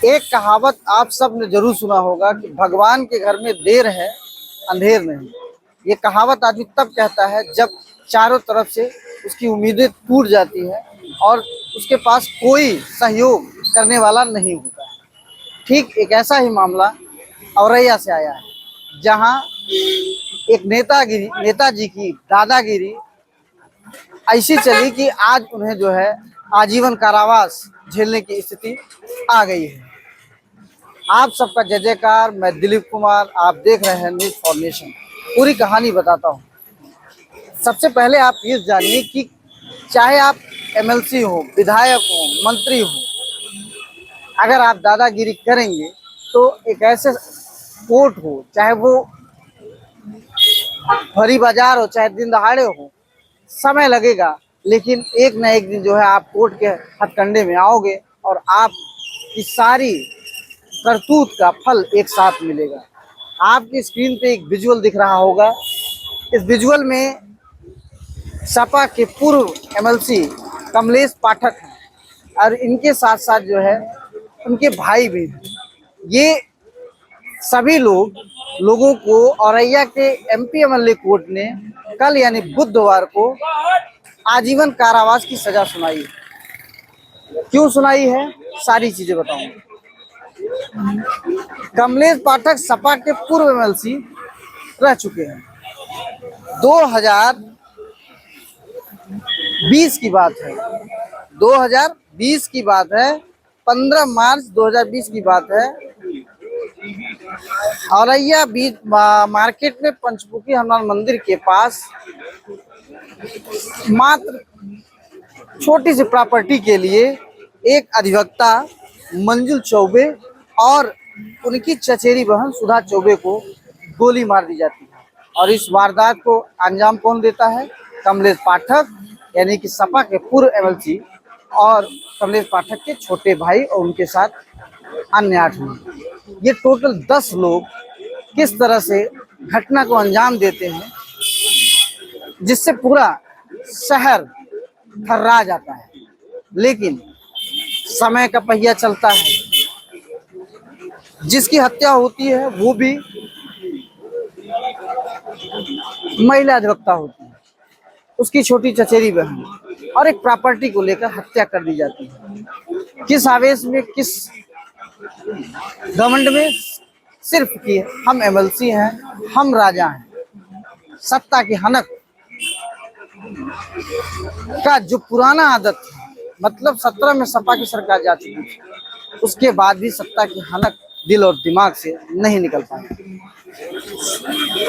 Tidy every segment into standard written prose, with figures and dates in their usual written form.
एक कहावत आप सब ने जरूर सुना होगा कि भगवान के घर में देर है अंधेर नहीं। ये कहावत आदमी तब कहता है जब चारों तरफ से उसकी उम्मीदें टूट जाती है और उसके पास कोई सहयोग करने वाला नहीं होता है। ठीक एक ऐसा ही मामला औरैया से आया है, जहां एक नेताजी की दादागिरी ऐसी चली कि आज उन्हें जो है आजीवन कारावास झेलने की स्थिति आ गई है। आप सबका जय जयकार। मैं दिलीप कुमार, आप देख रहे हैं न्यूज़ फॉर नेशन। पूरी कहानी बताता हूँ। सबसे पहले आप ये जानिए कि चाहे आप एमएलसी हो, विधायक हो, मंत्री हो, अगर आप दादागिरी करेंगे तो एक ऐसे कोर्ट हो, चाहे वो भरी बाजार हो, चाहे दिन दहाड़े हो, समय लगेगा, लेकिन एक ना एक दिन जो है आप कोर्ट के हथकंडे में आओगे और आप की सारी करतूत का फल एक साथ मिलेगा। आपकी स्क्रीन पे एक विजुअल दिख रहा होगा। इस विजुअल में सपा के पूर्व एमएलसी कमलेश पाठक हैं और इनके साथ साथ जो है उनके भाई भी हैं। ये सभी लोगों को औरैया के एमपी एमएलए कोर्ट ने कल यानी बुधवार को आजीवन कारावास की सजा सुनाई है। क्यों सुनाई है, सारी चीजें बताऊंगा। कमलेश पाठक सपा के पूर्व एमएलसी रह चुके हैं। 2020 की बात है, 2020 की बात है, 15 मार्च 2020 की बात है। औरैया बीच मार्केट में पंचमुखी हनुमान मंदिर के पास मात्र छोटी सी प्रॉपर्टी के लिए एक अधिवक्ता मंजुल चौबे और उनकी चचेरी बहन सुधा चौबे को गोली मार दी जाती है। और इस वारदात को अंजाम कौन देता है? कमलेश पाठक, यानी कि सपा के पूर्व एमएलसी और कमलेश पाठक के छोटे भाई और उनके साथ अन्य 8 लोग। ये टोटल 10 लोग किस तरह से घटना को अंजाम देते हैं, जिससे पूरा शहर थर्रा जाता है। लेकिन समय का पहिया चलता है। जिसकी हत्या होती है वो भी महिला अधिवक्ता होती है, उसकी छोटी चचेरी बहन, और एक प्रॉपर्टी को लेकर हत्या कर दी जाती है। किस आवेश में, किस घमंड में? सिर्फ कि हम एमएलसी हैं, हम राजा हैं। सत्ता की हनक का जो पुराना आदत है, मतलब 17 में सपा की सरकार जा चुकी थी, उसके बाद भी सत्ता की हनक दिल और दिमाग से नहीं निकल पाई।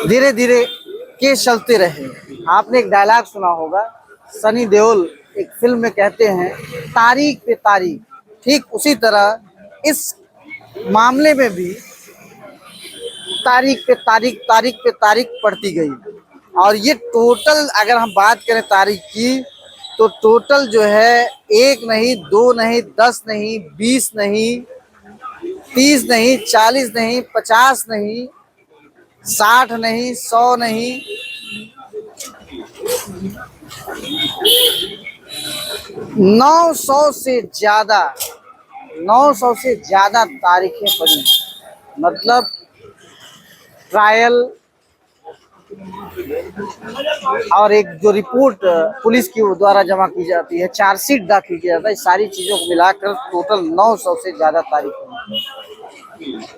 धीरे धीरे केस चलते रहे। आपने एक डायलॉग सुना होगा, सनी देओल एक फिल्म में कहते हैं, तारीख पे तारीख। ठीक उसी तरह इस मामले में भी तारीख पे तारीख, तारीख पे तारीख पड़ती गई। और ये टोटल अगर हम बात करें तारीख की, तो टोटल जो है 1 नहीं, 2 नहीं, 10 नहीं, 20 नहीं, 30 नहीं, 40 नहीं, 50 नहीं, 60 नहीं, 100 नहीं, 900 से ज्यादा 900 से ज्यादा तारीखें पड़ी। मतलब ट्रायल और एक जो रिपोर्ट पुलिस की द्वारा जमा की जाती है, चार्जशीट दाखिल किया जाता है, सारी चीजों को मिलाकर टोटल 900 से ज्यादा तारीखें।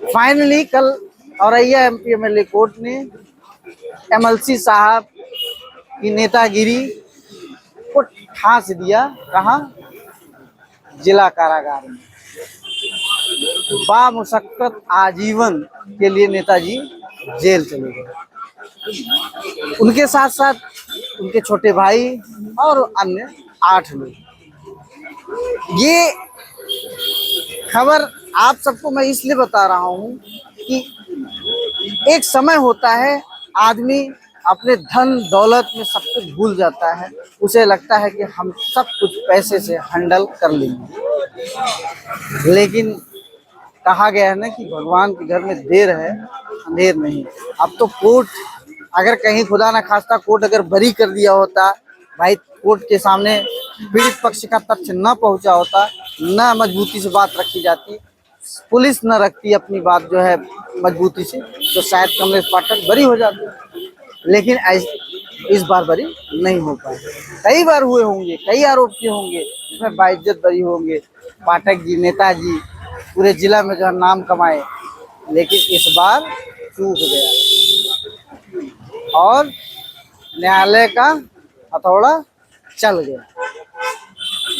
फाइनली कल औरैया एमपी एमएलए कोर्ट ने एमएलसी साहब की नेतागिरी को फांस दिया। कहाँ? जिला कारागार में। बामुशक्कत आजीवन के लिए नेताजी जेल चले गए। उनके साथ साथ उनके छोटे भाई और अन्य 8 लोग। ये खबर आप सबको मैं इसलिए बता रहा हूँ कि एक समय होता है, आदमी अपने धन दौलत में सब कुछ भूल जाता है। उसे लगता है कि हम सब कुछ पैसे से हैंडल कर लेंगे। लेकिन कहा गया है ना कि भगवान के घर में देर है अंधेर नहीं। अब तो कोर्ट अगर कहीं खुदा ना खास्ता कोर्ट अगर बरी कर दिया होता, भाई कोर्ट के सामने पीड़ित पक्ष का तथ्य न पहुंचा होता, न मजबूती से बात रखी जाती, पुलिस न रखती अपनी बात जो है मजबूती से, तो शायद कमलेश पाठक बरी हो जाते। लेकिन इस बार बरी नहीं हो पाए। कई बार हुए होंगे, कई आरोपी होंगे जिसमें बाइज्जत बरी होंगे, पाठक जी, नेताजी पूरे जिला में जो है नाम कमाए, लेकिन इस बार चूक गया और न्यायालय का हथौड़ा चल गया।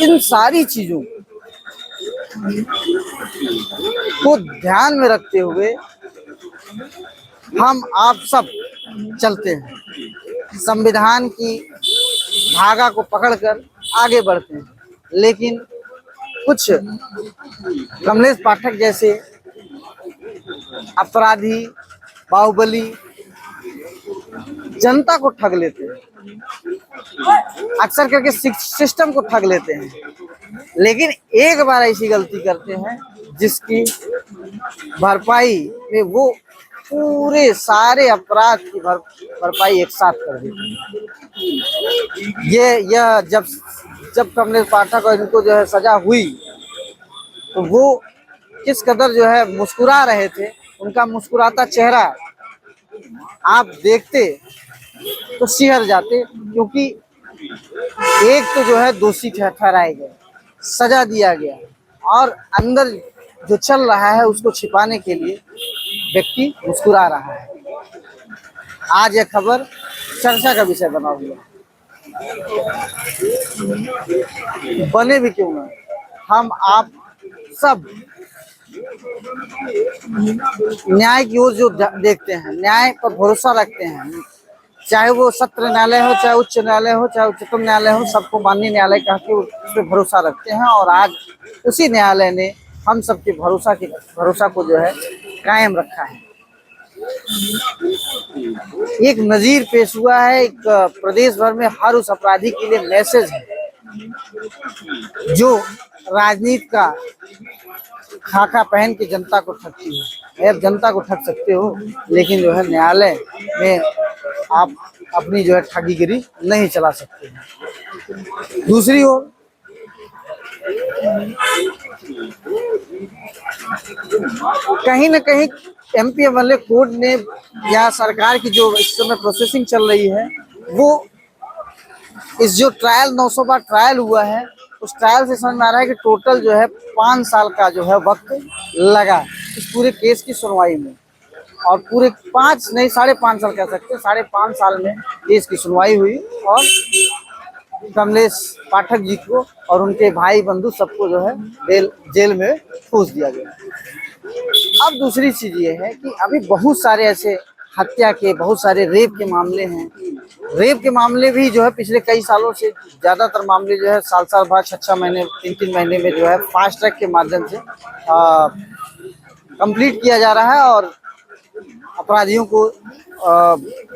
इन सारी चीजों को ध्यान में रखते हुए हम आप सब चलते हैं, संविधान की धागा को पकड़कर आगे बढ़ते हैं। लेकिन कुछ कमलेश पाठक जैसे अपराधी, बाहुबली जनता को ठग लेते हैं, अक्सर करके सिस्टम को ठग लेते हैं, लेकिन एक बार ऐसी गलती करते हैं जिसकी भरपाई में वो पूरे सारे अपराध की भरपाई एक साथ कर देते हैं। यह जब कमलेश पाठक और इनको जो है सजा हुई तो वो किस कदर जो है मुस्कुरा रहे थे, उनका मुस्कुराता चेहरा आप देखते तो सिहर जाते, क्योंकि एक तो जो है दोषी ठहराए गए, सजा दिया गया, और अंदर जो चल रहा है उसको छिपाने के लिए व्यक्ति मुस्कुरा रहा है। आज यह खबर चर्चा का विषय बना हुआ बने भी क्यों ना, हम आप सब न्याय की ओर जो देखते हैं, न्याय पर भरोसा रखते हैं, चाहे वो सत्र न्यायालय हो, चाहे उच्च न्यायालय हो, चाहे उच्चतम न्यायालय हो, सबको माननीय न्यायालय कह के उस पर भरोसा रखते हैं। और आज उसी न्यायालय ने हम सबके भरोसा को जो है कायम रखा है। एक नजीर पेश हुआ है, एक प्रदेश भर में हर उस अपराधी के लिए मैसेज है जो राजनीति का खाका पहन के जनता को ठगती है। आप जनता को ठग सकते हो, लेकिन जो है न्यायालय में आप अपनी जो है ठगीगिरी नहीं चला सकते। दूसरी ओर कहीं न कहीं एमपीएमएलए कोर्ट ने या सरकार की जो इस समय प्रोसेसिंग चल रही है, वो इस जो ट्रायल 900 बार ट्रायल हुआ है, उस ट्रायल से समझ में आ रहा है कि टोटल जो है 5 साल का जो है वक्त लगा इस पूरे केस की सुनवाई में। और पूरे 5 नहीं 5.5 साल कह सकते, 5.5 साल में केस की सुनवाई हुई और कमलेश पाठक जी को और उनके भाई बंधु सबको जो है जेल में ठूस दिया गया। अब दूसरी चीज ये है कि अभी बहुत सारे ऐसे हत्या के, बहुत सारे रेप के मामले हैं। रेप के मामले भी जो है पिछले कई सालों से ज़्यादातर मामले जो है साल बाद 6 महीने 3 महीने में जो है फास्ट ट्रैक के माध्यम से कंप्लीट किया जा रहा है और अपराधियों को,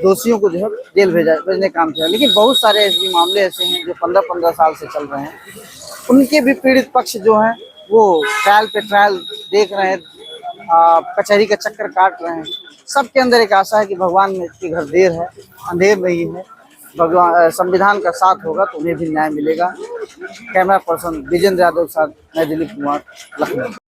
दोषियों को जो है जेल भेजने काम किया। लेकिन बहुत सारे ऐसे मामले ऐसे हैं जो 15-15 साल से चल रहे हैं, उनके भी पीड़ित पक्ष जो हैं वो ट्रायल पे ट्रायल देख रहे हैं, कचहरी का चक्कर काट रहे हैं। सबके अंदर एक आशा है कि भगवान में के घर देर है, अंधेर नहीं है। भगवान संविधान का साथ होगा तो उन्हें भी न्याय मिलेगा। कैमरा पर्सन विजेंद्र यादव के साथ मैं दिलीप कुमार, लखनऊ।